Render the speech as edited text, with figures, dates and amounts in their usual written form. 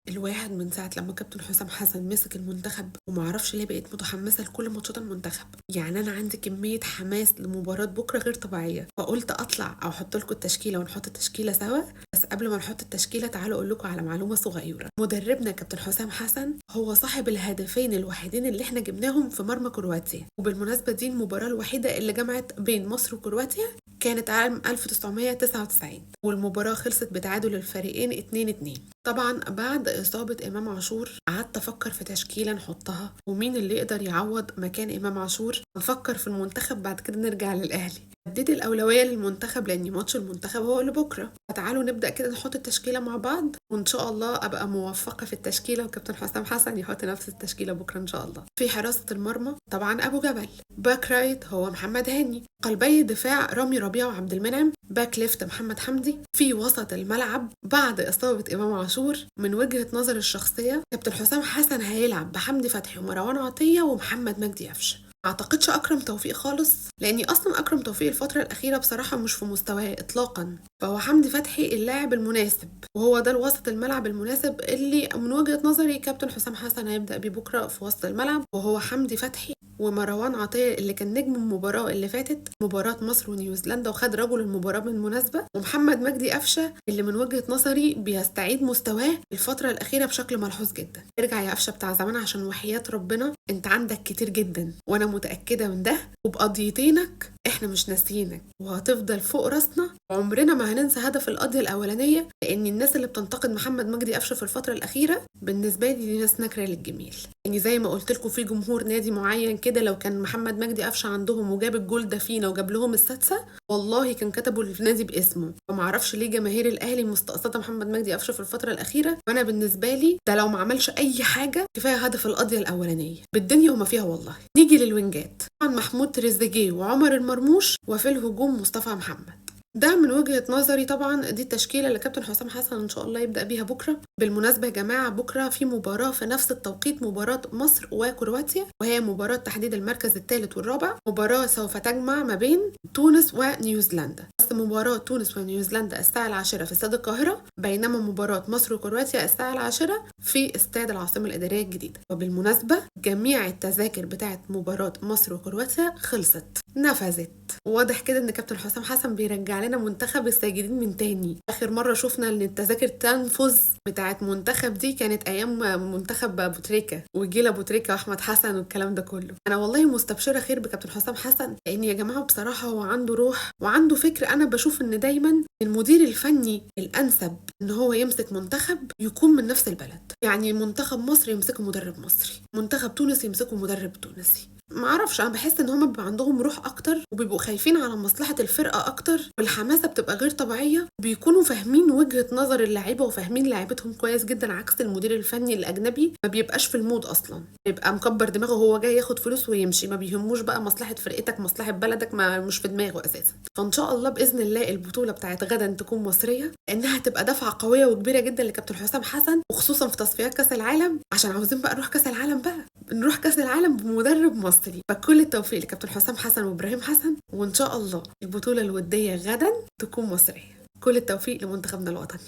الواحد من ساعة لما كابتن حسام حسن مسك المنتخب ومعرفش ليه بقيت متحمسة لكل ماتشات المنتخب. يعني أنا عندي كمية حماس لمباراة بكرة غير طبيعية، فقلت أطلع أو أحط لكم التشكيلة ونحط التشكيلة سوا. بس قبل ما نحط التشكيلة تعالوا أقول لكم على معلومة صغيرة. مدربنا كابتن حسام حسن هو صاحب الهدفين الوحيدين اللي احنا جبناهم في مرمى كرواتيا، وبالمناسبة دي المباراة الوحيدة اللي جمعت بين مصر وكرواتيا، كانت عام 1999، والمباراة خلصت بتعادل الفريقين 2-2. طبعا بعد إصابة إمام عاشور قعدت أفكر في تشكيلة نحطها ومين اللي يقدر يعوض مكان إمام عاشور. نفكر في المنتخب بعد كده نرجع للأهلي. اديت الأولوية للمنتخب لأن ماتش المنتخب هو اللي بكرة، فتعالوا نبدأ كده نحط التشكيلة مع بعض، وإن شاء الله أبقى موفقة في التشكيلة وكابتن حسام حسن يحط نفس التشكيلة بكرة إن شاء الله. في حراسة المرمى طبعا أبو جبل، باك رايت هو محمد هاني، قلبي الدفاع رامي ربيعة وعبد المنعم، باك ليفت محمد حمدي. في وسط الملعب بعد إصابة إمام عاشور من وجهة نظر الشخصية كابتن حسام حسن هيلعب بحمدي فتحي ومروان عطية ومحمد مجدي قفشه. ما اعتقدش اكرم توفيق خالص، لاني اصلا اكرم توفيق الفتره الاخيره بصراحه مش في مستواه اطلاقا. فهو حمدي فتحي اللاعب المناسب، وهو ده الوسط الملعب المناسب اللي من وجهه نظري كابتن حسام حسن هيبدا بيه بكره في وسط الملعب، وهو حمدي فتحي ومروان عطية اللي كان نجم المباراة اللي فاتت مباراة مصر ونيوزيلندا وخد رجل المباراة بالمناسبة، ومحمد مجدي قفشة اللي من وجهة نظري بيستعيد مستواه الفترة الأخيرة بشكل ملحوظ جدا. ارجع يا قفشة بتاع زمان، عشان وحياة ربنا انت عندك كتير جدا وانا متأكدة من ده، وبقضيتينك احنا مش ناسيينك وهتفضل فوق راسنا، وعمرنا ما هننسى هدف القضية الأولانية. لأن الناس اللي بتنتقد محمد مجدي قفشة في الفترة الأخيرة بالنسبة لي دي ناس نكرة للجميل. يعني زي ما قلت لكم في جمهور نادي معين كده لو كان محمد مجدي قفشه عندهم وجاب الجول ده فينا وجاب لهم السادسه والله كان كتبوا النادي باسمه. فما اعرفش ليه جماهير الاهلي مستقصده محمد مجدي قفشه في الفتره الاخيره، وانا بالنسبه لي ده لو ما عملش اي حاجه كفايه هدف القضيه الاولانيه بالدنيا وما فيها والله. نيجي للوينجات، طبعا محمود تريزيجيه وعمر المرموش، وفي الهجوم مصطفى محمد. ده من وجهة نظري. طبعا دي التشكيلة اللي كابتن حسام حسن ان شاء الله يبدأ بيها بكرة. بالمناسبة يا جماعة بكرة في مباراة في نفس التوقيت، مباراة مصر وكرواتيا، وهي مباراة تحديد المركز الثالث والرابع. مباراة سوف تجمع ما بين تونس ونيوزيلندا، بس مباراة تونس ونيوزيلندا الساعة 10 في استاد القاهرة، بينما مباراة مصر وكرواتيا الساعة 10 في استاد العاصمة الإدارية الجديدة. وبالمناسبة جميع التذاكر بتاعت مباراة مصر وكرواتيا خلصت، نفذت. واضح كده ان كابتن حسام حسن بيرجع لنا منتخب الساجدين من تاني. اخر مره شفنا ان التذاكر تنفذ بتاعت منتخب دي كانت ايام منتخب ابو تريكه وجيل ابو تريكه واحمد حسن والكلام ده كله. انا والله مستبشره خير بكابتن حسام حسن، لان يا جماعه بصراحه هو عنده روح وعنده فكر. انا بشوف ان دايما المدير الفني الانسب ان هو يمسك منتخب يكون من نفس البلد. يعني منتخب مصر يمسكه مدرب مصري، منتخب تونس يمسكه مدرب تونسي. ما اعرفش، انا بحس ان هم بيبقى عندهم روح اكتر وبيبقوا خايفين على مصلحه الفرقه اكتر، والحماسه بتبقى غير طبيعيه، بيكونوا فاهمين وجهه نظر اللعيبه وفاهمين لعيبتهم كويس جدا، عكس المدير الفني الاجنبي ما بيبقاش في المود اصلا، بيبقى مكبر دماغه، هو جاي ياخد فلوس ويمشي، ما بيهموش بقى مصلحه فرقتك مصلحه بلدك، ما مش في دماغه اساسا. فان شاء الله باذن الله البطوله بتاعت غدا تكون مصريه، انها تبقى دفعه قويه وكبيره جدا لكابتن حسام حسن، وخصوصا في تصفيات كاس العالم، عشان عاوزين بقى نروح كاس العالم، بقى نروح كاس العالم بمدرب مصري. فكل التوفيق لكابتن حسام حسن وابراهيم حسن، وان شاء الله البطوله الوديه غدا تكون مصريه. كل التوفيق لمنتخبنا الوطني.